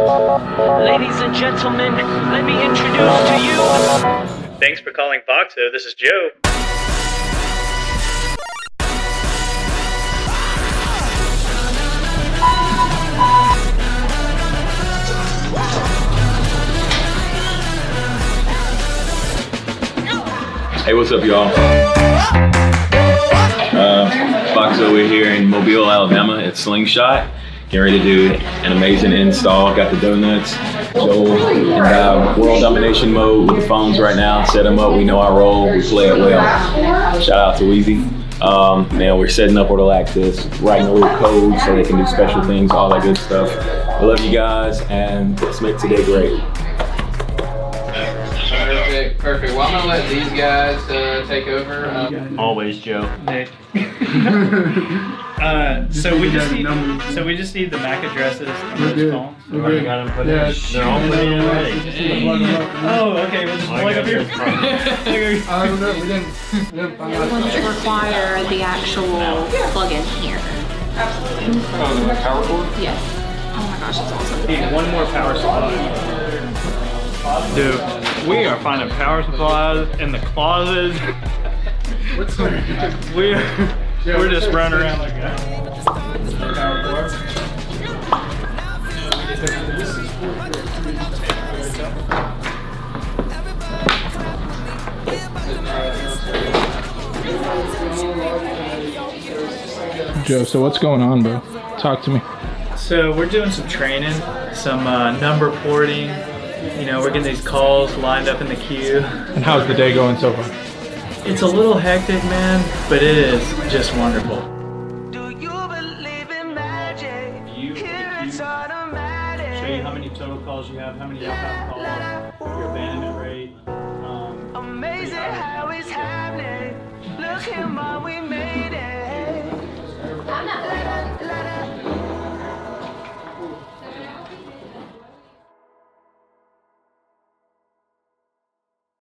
Ladies and gentlemen, let me introduce to you. Thanks for calling VOXO. This is Joe. Hey, what's up, y'all? VOXO, we're here in Mobile, Alabama at Slingshot. Getting ready to do an amazing install. Got the donuts. Joel in world domination mode with the phones right now. Set them up. We know our role. We play it well. Shout out to Weezy. Man, we're setting up order like this, writing a little code so they can do special things, all that good stuff. I love you guys, and let's make today great. Perfect. Well, I'm gonna let these guys take over. Always Joe. Nick. So we just need the MAC addresses on those phones. We already got them put in. They're all put in already. Oh, okay. We'll just plug up here. I don't know. We didn't find out. Ones require the actual plug-in here. Absolutely. Oh, the power cord? Yes. Oh my gosh, that's awesome. Need one more power supply. Dude, we are finding power supplies in the closet. We're just running around like that. Joe, so what's going on, bro? Talk to me. So we're doing some training, some number porting. You know, we're getting these calls lined up in the queue. And how's the day going so far? It's a little hectic, man, but it is just wonderful. Do you believe in magic? Here it's automatic. Show you how many total calls you have, how many outbound calls, your abandonment rate. Amazing how it's happening. Look at what we made